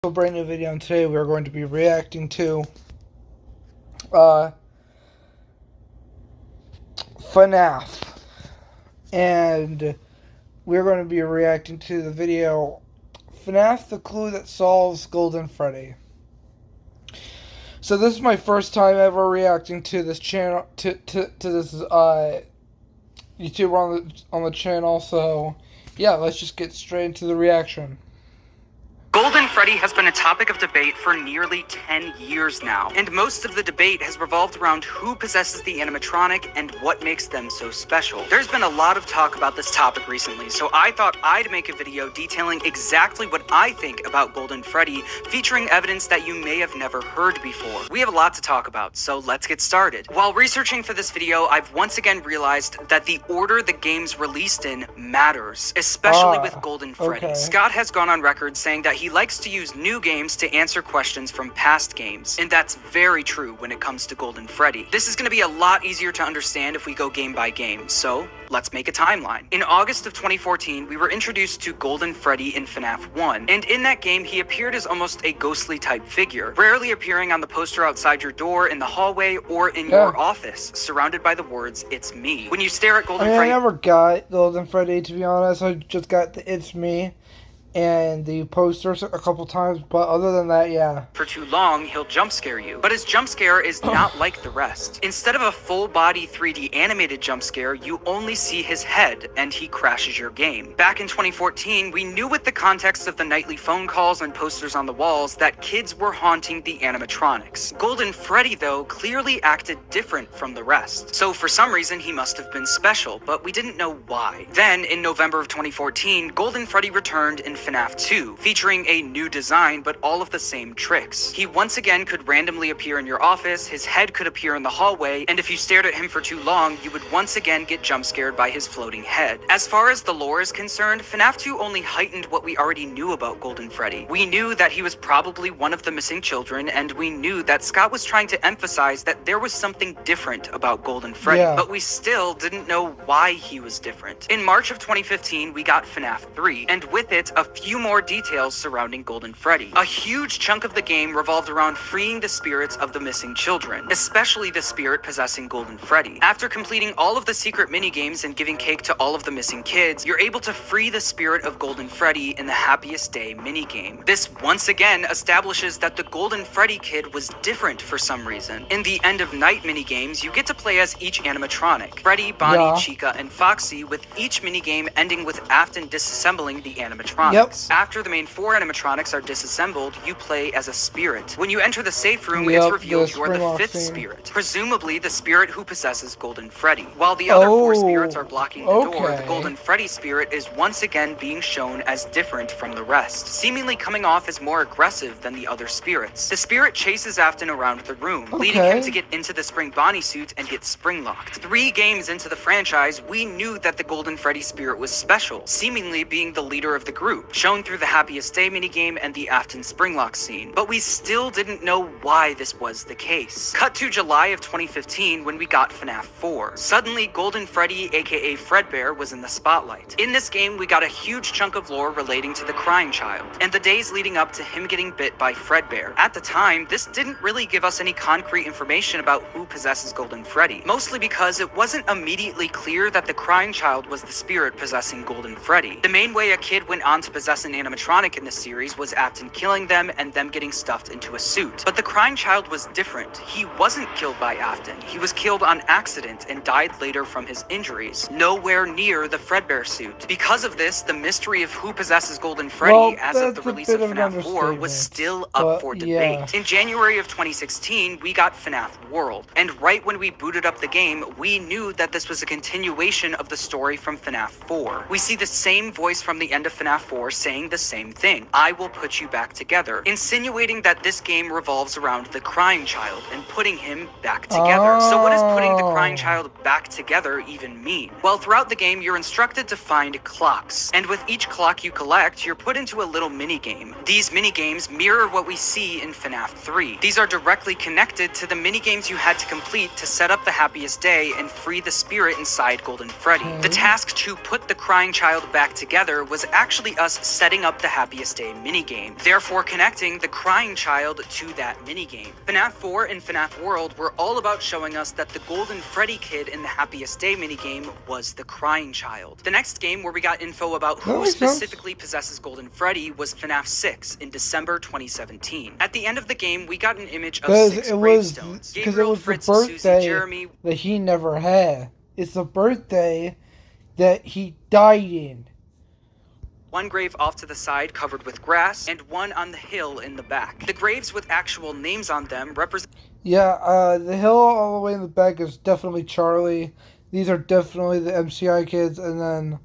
A brand new video, and today we're going to be reacting to FNAF, and we're going to be reacting to the video FNAF: The Clue That Solves Golden Freddy. So this is my first time ever reacting to this channel, to this YouTuber on the channel. So yeah, let's just get straight into the reaction. Golden Freddy has been a topic of debate for nearly 10 years now, and most of the debate has revolved around who possesses the animatronic and what makes them so special. There's been a lot of talk about this topic recently, so I thought I'd make a video detailing exactly what I think about Golden Freddy, featuring evidence that you may have never heard before. We have a lot to talk about, so let's get started. While researching for this video, I've once again realized that the order the game's released in matters, especially with Golden Freddy. Okay. Scott has gone on record saying that he likes to use new games to answer questions from past games, and that's very true when it comes to Golden Freddy. This is going to be a lot easier to understand if we go game by game, so let's make a timeline. In August of 2014, we were introduced to Golden Freddy in FNAF 1, and in that game he appeared as almost a ghostly type figure, rarely appearing on the poster outside your door, in the hallway, or in your office, surrounded by the words, "It's me." When you stare at Golden Freddy... I never got Golden Freddy, to be honest. I just got the "It's Me" and the posters a couple times, but other than that, yeah. For too long, he'll jump scare you. But his jump scare is not like the rest. Instead of a full body 3D animated jump scare, you only see his head, and he crashes your game. Back in 2014, we knew with the context of the nightly phone calls and posters on the walls that kids were haunting the animatronics. Golden Freddy, though, clearly acted different from the rest. So for some reason, he must have been special, but we didn't know why. Then, in November of 2014, Golden Freddy returned in FNAF 2, featuring a new design but all of the same tricks. He once again could randomly appear in your office, his head could appear in the hallway, and if you stared at him for too long, you would once again get jump scared by his floating head. As far as the lore is concerned, FNAF 2 only heightened what we already knew about Golden Freddy. We knew that he was probably one of the missing children, and we knew that Scott was trying to emphasize that there was something different about Golden Freddy, but we still didn't know why he was different. In March of 2015, we got FNAF 3, and with it, a few more details surrounding Golden Freddy. A huge chunk of the game revolved around freeing the spirits of the missing children, especially the spirit possessing Golden Freddy. After completing all of the secret minigames and giving cake to all of the missing kids, you're able to free the spirit of Golden Freddy in the Happiest Day minigame. This once again establishes that the Golden Freddy kid was different for some reason. In the End of Night minigames, you get to play as each animatronic, Freddy, Bonnie, Chica, and Foxy, with each minigame ending with Afton disassembling the animatronics. After the main four animatronics are disassembled, you play as a spirit. When you enter the safe room, it's revealed you are the fifth spirit, presumably the spirit who possesses Golden Freddy. While the other four spirits are blocking the door, the Golden Freddy spirit is once again being shown as different from the rest, seemingly coming off as more aggressive than the other spirits. The spirit chases Afton around the room, leading him to get into the Spring Bonnie suit and get spring-locked. 3 games into the franchise, we knew that the Golden Freddy spirit was special, seemingly being the leader of the group, shown through the Happiest Day minigame and the Afton Springlock scene, but we still didn't know why this was the case. Cut to July of 2015 when we got FNAF 4. Suddenly, Golden Freddy, aka Fredbear, was in the spotlight. In this game, we got a huge chunk of lore relating to the Crying Child, and the days leading up to him getting bit by Fredbear. At the time, this didn't really give us any concrete information about who possesses Golden Freddy, mostly because it wasn't immediately clear that the Crying Child was the spirit possessing Golden Freddy. The main way a kid went on to possess an animatronic in this series was Afton killing them and them getting stuffed into a suit. But the Crying Child was different. He wasn't killed by Afton. He was killed on accident and died later from his injuries, nowhere near the Fredbear suit. Because of this, the mystery of who possesses Golden Freddy as of the release of FNAF 4 was still up for debate. In January of 2016, we got FNAF World, and right when we booted up the game, we knew that this was a continuation of the story from FNAF 4. We see the same voice from the end of FNAF 4 saying the same thing: "I will put you back together," insinuating that this game revolves around the Crying Child and putting him back together. So what does putting the Crying Child back together even mean? Well, throughout the game, you're instructed to find clocks, and with each clock you collect, you're put into a little minigame. These minigames mirror what we see in FNAF 3. These are directly connected to the minigames you had to complete to set up the Happiest Day and free the spirit inside Golden Freddy. The task to put the Crying Child back together was actually us spirits setting up the Happiest Day minigame, therefore connecting the crying child to that minigame. FNAF 4 and FNAF World were all about showing us that the Golden Freddy kid in the Happiest Day minigame was the crying child. The next game where we got info about who specifically possesses Golden Freddy was FNAF 6 in December 2017. At the end of the game, we got an image of 6 gravestones. Because it was the birthday that he never had. It's the birthday that he died in. One grave off to the side covered with grass, and one on the hill in the back. The graves with actual names on them represent... Yeah, the hill all the way in the back is definitely Charlie. These are definitely the MCI kids, and then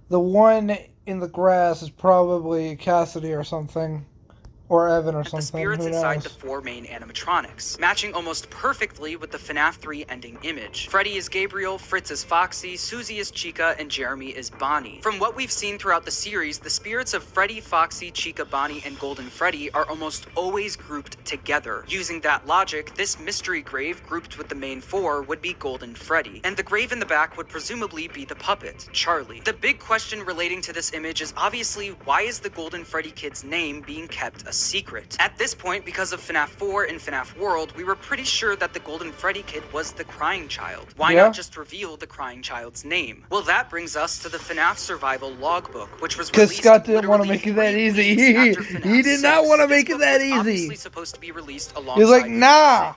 the one in the grass is probably Cassidy or something. Or Evan or something. The spirits inside the 4 main animatronics, matching almost perfectly with the FNAF 3 ending image. Freddy is Gabriel, Fritz is Foxy, Susie is Chica, and Jeremy is Bonnie. From what we've seen throughout the series, the spirits of Freddy, Foxy, Chica, Bonnie, and Golden Freddy are almost always grouped together. Using that logic, this mystery grave grouped with the main 4 would be Golden Freddy, and the grave in the back would presumably be the puppet, Charlie. The big question relating to this image is obviously, why is the Golden Freddy kid's name being kept a secret? At this point, because of FNAF 4 and FNAF World, we were pretty sure that the Golden Freddy kid was the crying child. Why not just reveal the crying child's name? Well, that brings us to the FNAF Survival Logbook, which was released Scott didn't want to make it that easy. He did not want to make it that easy. Supposed to be released He's like, nah,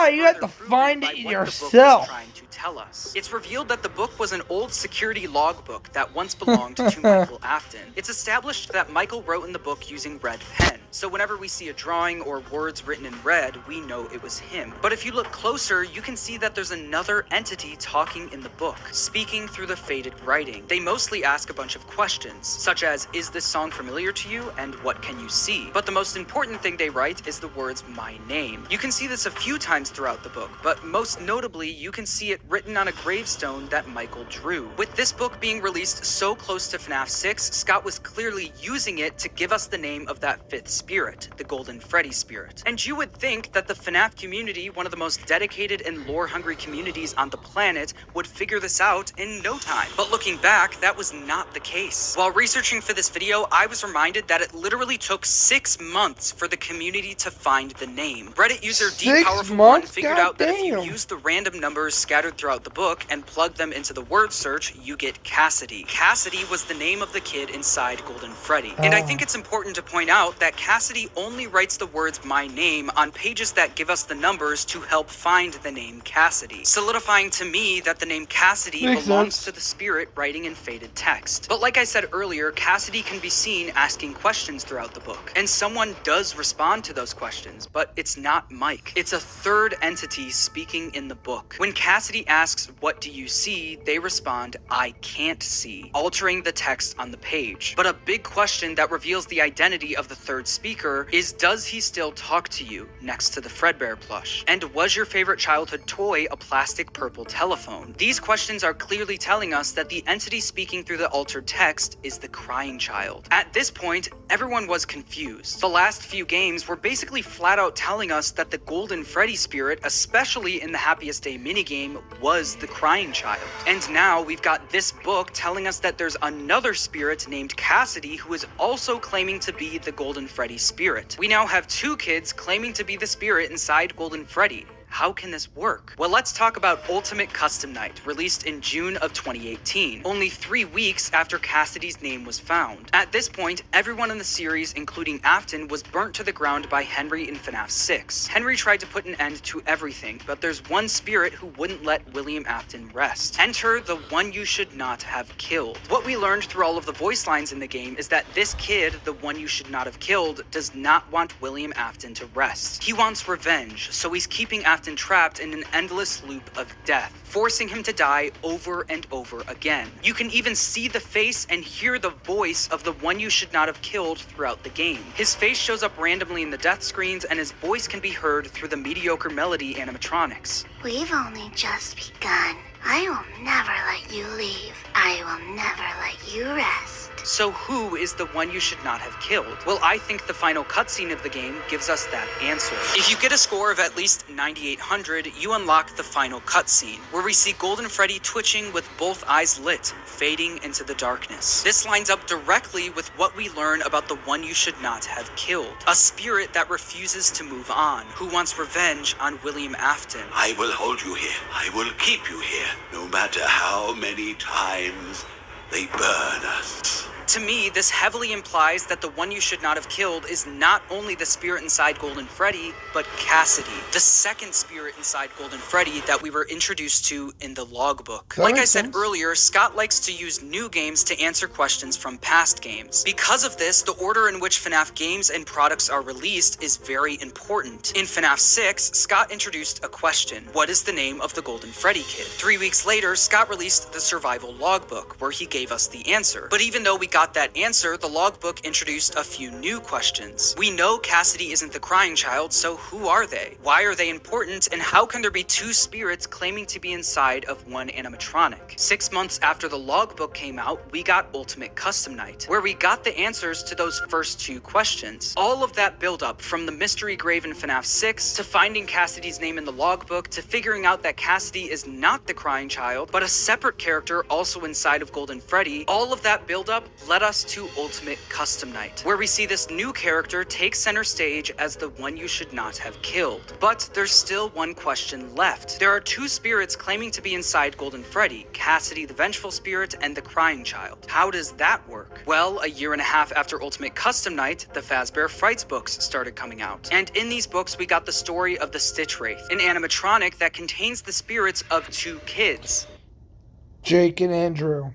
you have to find it yourself. Tell us. It's revealed that the book was an old security logbook that once belonged to Michael Afton. It's established that Michael wrote in the book using red pen, so whenever we see a drawing or words written in red, we know it was him. But if you look closer, you can see that there's another entity talking in the book, speaking through the faded writing. They mostly ask a bunch of questions, such as, is this song familiar to you, and what can you see? But the most important thing they write is the words, my name. You can see this a few times throughout the book, but most notably, you can see it written on a gravestone that Michael drew. With this book being released so close to FNAF 6, Scott was clearly using it to give us the name of that 5th spirit, the Golden Freddy spirit. And you would think that the FNAF community, one of the most dedicated and lore-hungry communities on the planet, would figure this out in no time. But looking back, that was not the case. While researching for this video, I was reminded that it literally took 6 months for the community to find the name. Reddit user DPowerful1 figured out that if you use the random numbers scattered throughout the book and plug them into the word search, you get Cassidy. Cassidy was the name of the kid inside Golden Freddy. And I think it's important to point out that Cassidy only writes the words my name on pages that give us the numbers to help find the name Cassidy, solidifying to me that the name Cassidy belongs to the spirit writing in faded text. But like I said earlier, Cassidy can be seen asking questions throughout the book, and someone does respond to those questions, but it's not Mike. It's a third entity speaking in the book. When Cassidy asks, what do you see? They respond, I can't see, altering the text on the page. But a big question that reveals the identity of the third speaker is, does he still talk to you next to the Fredbear plush? And was your favorite childhood toy a plastic purple telephone? These questions are clearly telling us that the entity speaking through the altered text is the crying child. At this point, everyone was confused. The last few games were basically flat out telling us that the Golden Freddy spirit, especially in the Happiest Day minigame, was the crying child. And now we've got this book telling us that there's another spirit named Cassidy who is also claiming to be the Golden Freddy spirit. We now have 2 kids claiming to be the spirit inside Golden Freddy. How can this work? Well, let's talk about Ultimate Custom Night, released in June of 2018, only 3 weeks after Cassidy's name was found. At this point, everyone in the series, including Afton, was burnt to the ground by Henry in FNAF 6. Henry tried to put an end to everything, but there's one spirit who wouldn't let William Afton rest. Enter the one you should not have killed. What we learned through all of the voice lines in the game is that this kid, the one you should not have killed, does not want William Afton to rest. He wants revenge, so he's keeping Afton trapped in an endless loop of death, forcing him to die over and over again. You can even see the face and hear the voice of the one you should not have killed throughout the game. His face shows up randomly in the death screens, and his voice can be heard through the mediocre melody animatronics. We've only just begun. I will never let you leave. I will never let you rest. So who is the one you should not have killed? Well, I think the final cutscene of the game gives us that answer. If you get a score of at least 9800, you unlock the final cutscene, where we see Golden Freddy twitching with both eyes lit, fading into the darkness. This lines up directly with what we learn about the one you should not have killed. A spirit that refuses to move on, who wants revenge on William Afton. I will hold you here. I will keep you here, no matter how many times they burn us. To me, this heavily implies that the one you should not have killed is not only the spirit inside Golden Freddy, but Cassidy, the second spirit inside Golden Freddy that we were introduced to in the logbook. Like I said earlier, Scott likes to use new games to answer questions from past games. Because of this, the order in which FNAF games and products are released is very important. In FNAF 6, Scott introduced a question: what is the name of the Golden Freddy kid? 3 weeks later, Scott released the survival logbook, where he gave us the answer. But even though we got that answer, the logbook introduced a few new questions. We know Cassidy isn't the crying child, so who are they? Why are they important, and how can there be two spirits claiming to be inside of one animatronic? 6 months after the logbook came out, we got Ultimate Custom Night, where we got the answers to those first two questions. All of that build up, from the mystery grave in FNAF 6, to finding Cassidy's name in the logbook, to figuring out that Cassidy is not the crying child, but a separate character also inside of Golden Freddy, all of that build up led us to Ultimate Custom Night, where we see this new character take center stage as the one you should not have killed. But there's still one question left. There are two spirits claiming to be inside Golden Freddy, Cassidy the Vengeful Spirit and the Crying Child. How does that work? Well, a year and a half after Ultimate Custom Night, the Fazbear Frights books started coming out. And in these books, we got the story of the Stitch Wraith, an animatronic that contains the spirits of two kids, Jake and Andrew.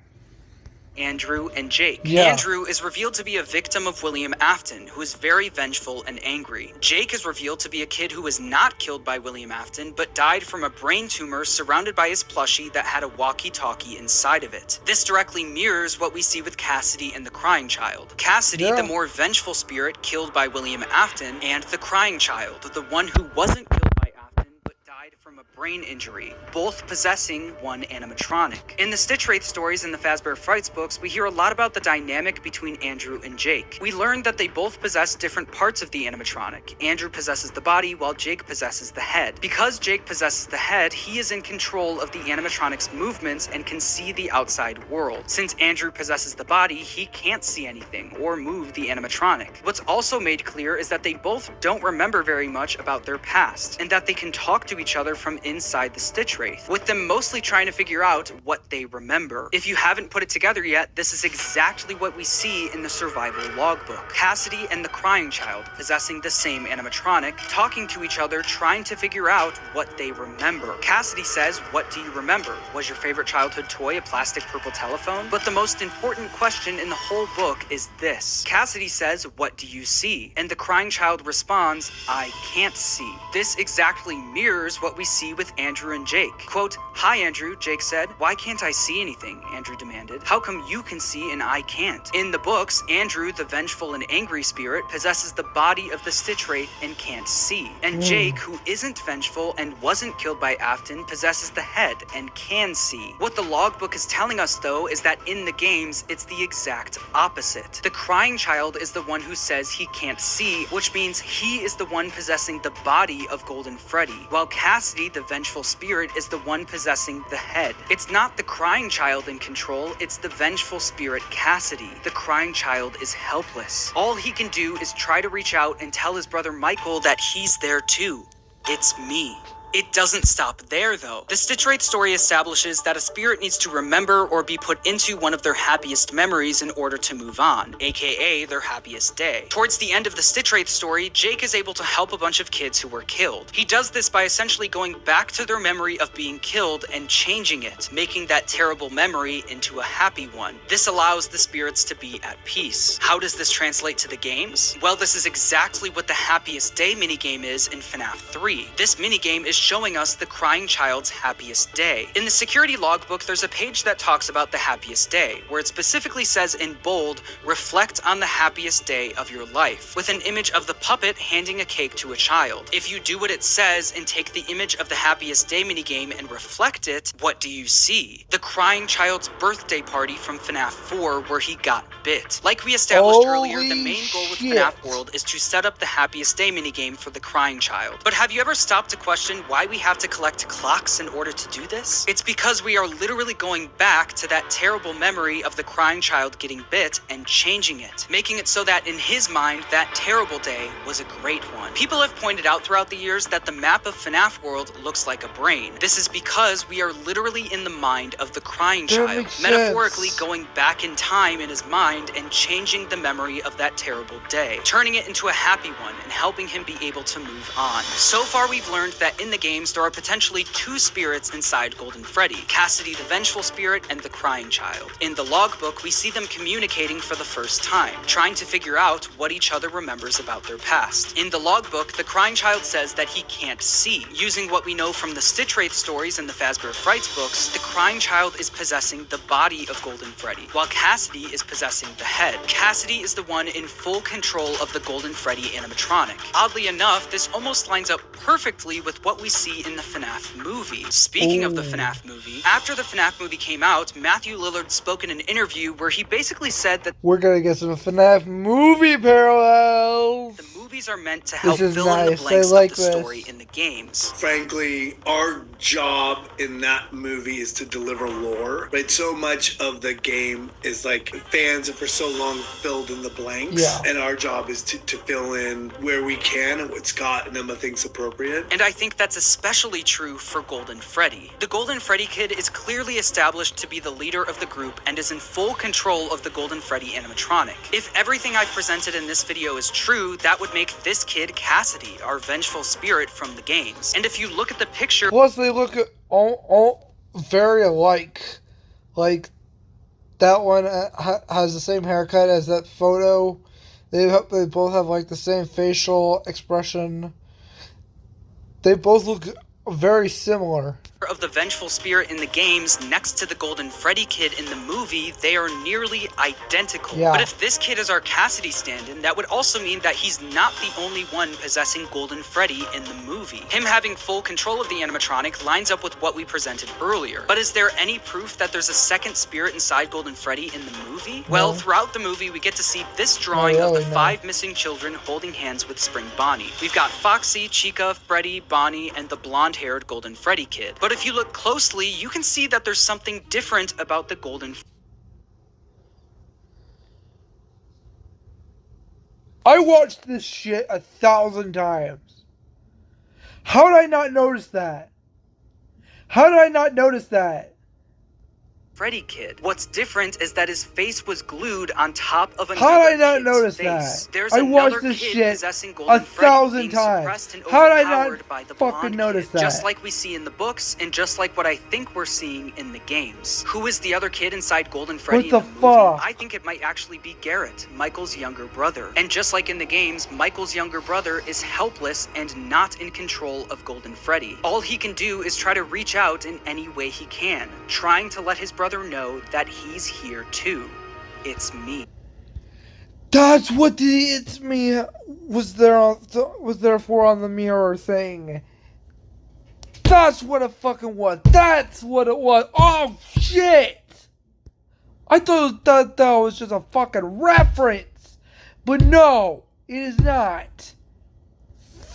Andrew and Jake. Yeah. Andrew is revealed to be a victim of William Afton, who is very vengeful and angry. Jake is revealed to be a kid who was not killed by William Afton, but died from a brain tumor surrounded by his plushie that had a walkie-talkie inside of it. This directly mirrors what we see with Cassidy and the Crying Child. Cassidy, the more vengeful spirit killed by William Afton, and the Crying Child, the one who wasn't killed by Afton, but died from a brain injury, both possessing one animatronic. In the Stitch Wraith stories in the Fazbear Frights books, we hear a lot about the dynamic between Andrew and Jake. We learned that they both possess different parts of the animatronic. Andrew possesses the body, while Jake possesses the head. Because Jake possesses the head, he is in control of the animatronic's movements and can see the outside world. Since Andrew possesses the body, he can't see anything or move the animatronic. What's also made clear is that they both don't remember very much about their past, and that they can talk to each other from inside the Stitch Wraith, with them mostly trying to figure out what they remember. If you haven't put it together yet, this is exactly what we see in the survival logbook. Cassidy and the Crying Child possessing the same animatronic, talking to each other, trying to figure out what they remember. Cassidy says, "What do you remember? Was your favorite childhood toy a plastic purple telephone?" But the most important question in the whole book is this. Cassidy says, "What do you see?" And the Crying Child responds, "I can't see." This exactly mirrors what we see with Andrew and Jake. Quote, "Hi Andrew," Jake said. "Why can't I see anything?" Andrew demanded. "How come you can see and I can't?" In the books, Andrew, the vengeful and angry spirit, possesses the body of the Stitch Wraith and can't see. And Jake, who isn't vengeful and wasn't killed by Afton, possesses the head and can see. What the logbook is telling us, though, is that in the games, it's the exact opposite. The Crying Child is the one who says he can't see, which means he is the one possessing the body of Golden Freddy, while Cassidy, the vengeful spirit, is the one possessing the head. It's not the Crying Child in control, it's the vengeful spirit Cassidy. The Crying Child is helpless. All he can do is try to reach out and tell his brother Michael that he's there too. It's me. It doesn't stop there, though. The Stitch Wraith story establishes that a spirit needs to remember or be put into one of their happiest memories in order to move on, aka their happiest day. Towards the end of the Stitch Wraith story, Jake is able to help a bunch of kids who were killed. He does this by essentially going back to their memory of being killed and changing it, making that terrible memory into a happy one. This allows the spirits to be at peace. How does this translate to the games? Well, this is exactly what the Happiest Day minigame is in FNAF 3. This minigame is is showing us the crying child's happiest day. In the security logbook, there's a page that talks about the happiest day, where it specifically says in bold, reflect on the happiest day of your life, with an image of the puppet handing a cake to a child. If you do what it says and take the image of the happiest day minigame and reflect it, what do you see? The crying child's birthday party from FNAF 4 where he got bit. Like we established earlier, the main goal with FNAF World is to set up the happiest day minigame for the crying child. But have you ever stopped to question why we have to collect clocks in order to do this? It's because we are literally going back to that terrible memory of the crying child getting bit and changing it, making it so that in his mind, that terrible day was a great one. People have pointed out throughout the years that the map of FNAF World looks like a brain. This is because we are literally in the mind of the crying child, metaphorically going back in time in his mind and changing the memory of that terrible day, turning it into a happy one and helping him be able to move on. So far, we've learned that in the games, there are potentially two spirits inside Golden Freddy, Cassidy the Vengeful Spirit and the Crying Child. In the logbook, we see them communicating for the first time, trying to figure out what each other remembers about their past. In the logbook, the Crying Child says that he can't see. Using what we know from the Stitch Wraith stories and the Fazbear Frights books, the Crying Child is possessing the body of Golden Freddy, while Cassidy is possessing the head. Cassidy is the one in full control of the Golden Freddy animatronic. Oddly enough, this almost lines up perfectly with what we see in the FNAF movie. Speaking of the FNAF movie, after the FNAF movie came out, Matthew Lillard spoke in an interview where he basically said that we're gonna get some FNAF movie parallels. The movies are meant to help fill in the blanks of the story in the games. Frankly, our job in that movie is to deliver lore, but so much of the game is like fans have for so long filled in the blanks, and our job is to fill in where we can and what Scott and Emma thinks appropriate. And I think that's especially true for Golden Freddy. The Golden Freddy kid is clearly established to be the leader of the group and is in full control of the Golden Freddy animatronic. If everything I've presented in this video is true, that would make this kid Cassidy, our vengeful spirit from the games. And if you look at the picture... Plus, they look all very alike. Like, that one has the same haircut as that photo. They both have, like, the same facial expression. They both look very similar. Of the vengeful spirit in the games next to the Golden Freddy kid in the movie, they are nearly identical. But if this kid is our Cassidy stand-in, that would also mean that he's not the only one possessing Golden Freddy in the movie. Him having full control of the animatronic lines up with what we presented earlier. But is there any proof that there's a second spirit inside Golden Freddy in the movie? No. Well, throughout the movie, we get to see this drawing of the 5 missing children holding hands with Spring Bonnie. We've got Foxy, Chica, Freddy, Bonnie, and the blonde-haired Golden Freddy kid. But if you look closely, you can see that there's something different about the Golden Freddy. I watched this shit 1,000 times. How did I not notice that? How did I not notice that? Freddy kid. What's different is that his face was glued on top of another How did I not kid's notice face. that? There's I another watched this kid shit possessing Golden 1,000 Freddy times. How did I not by the fucking notice that? Just like we see in the books, and just like what I think we're seeing in the games. Who is the other kid inside Golden Freddy What in the the movie? fuck? I think it might actually be Garrett, Michael's younger brother. And just like in the games, Michael's younger brother is helpless and not in control of Golden Freddy. All he can do is try to reach out in any way he can, trying to let his brother know that he's here too. It's me. That's what the "it's me" was there for on the mirror thing. That's what it fucking was. That's what it was. Oh shit! I thought that was just a fucking reference, but no, it is not.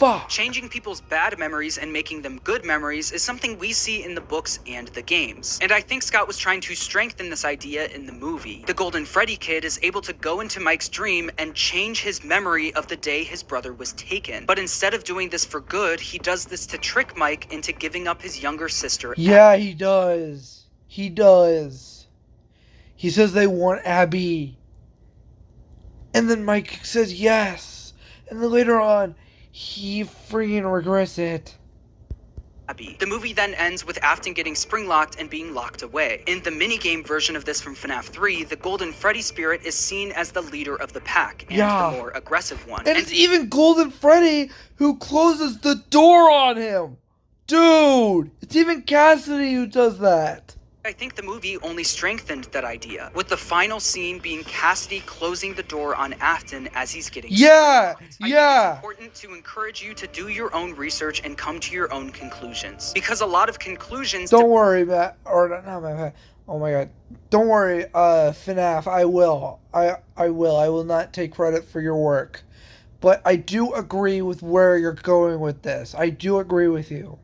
Fuck. Changing people's bad memories and making them good memories is something we see in the books and the games. And I think Scott was trying to strengthen this idea in the movie. The Golden Freddy kid is able to go into Mike's dream and change his memory of the day his brother was taken. But instead of doing this for good, he does this to trick Mike into giving up his younger sister. Yeah, he does. He does. He says they want Abby. And then Mike says yes. And then later on, he freaking regrets it. The movie then ends with Afton getting spring-locked and being locked away. In the minigame version of this from FNAF 3, the Golden Freddy spirit is seen as the leader of the pack and the more aggressive one. And it's even Golden Freddy who closes the door on him. Dude, it's even Cassidy who does that. I think the movie only strengthened that idea, with the final scene being Cassidy closing the door on Afton as he's getting Yeah, I think it's yeah. important to encourage you to do your own research and come to your own conclusions, because a lot of conclusions... Don't worry, Matt. Or not Matt. Oh my god. Don't worry, FNAF. I will. I will. I will not take credit for your work. But I do agree with where you're going with this. I do agree with you.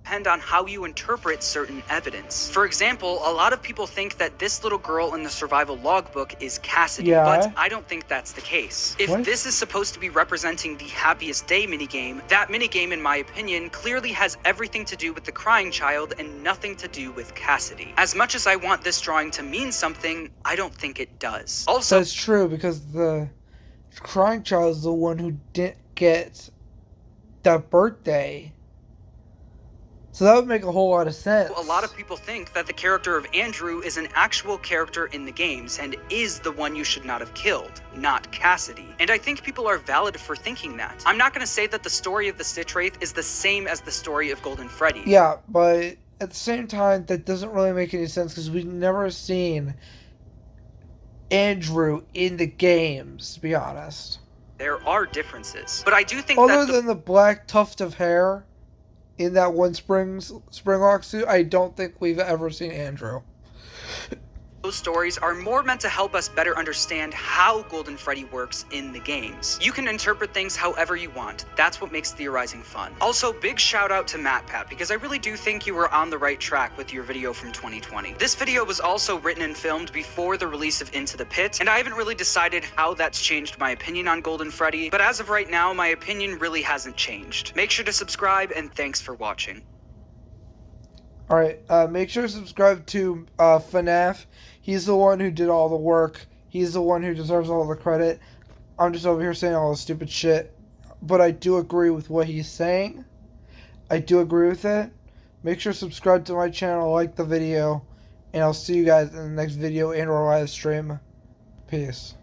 Depend on how you interpret certain evidence. For example, a lot of people think that this little girl in the survival logbook is Cassidy, but I don't think that's the case. If this is supposed to be representing the happiest day minigame, that minigame, in my opinion, clearly has everything to do with the crying child and nothing to do with Cassidy. As much as I want this drawing to mean something, I don't think it does. Also, that's true, because the crying child is the one who didn't get that birthday. So that would make a whole lot of sense. A lot of people think that the character of Andrew is an actual character in the games and is the one you should not have killed, not Cassidy. And I think people are valid for thinking that. I'm not going to say that the story of the Stitch Wraith is the same as the story of Golden Freddy. Yeah, but at the same time, that doesn't really make any sense because we've never seen Andrew in the games, to be honest. There are differences. But I do think other than the black tuft of hair in that one Springhawk suit, I don't think we've ever seen Andrew. Those stories are more meant to help us better understand how Golden Freddy works in the games. You can interpret things however you want. That's what makes theorizing fun. Also, big shout out to MatPat, because I really do think you were on the right track with your video from 2020. This video was also written and filmed before the release of Into the Pit, and I haven't really decided how that's changed my opinion on Golden Freddy, but as of right now, my opinion really hasn't changed. Make sure to subscribe, and thanks for watching. Alright, make sure to subscribe to FNAF. He's the one who did all the work. He's the one who deserves all the credit. I'm just over here saying all this stupid shit. But I do agree with what he's saying. I do agree with it. Make sure to subscribe to my channel, like the video, and I'll see you guys in the next video and or live stream. Peace.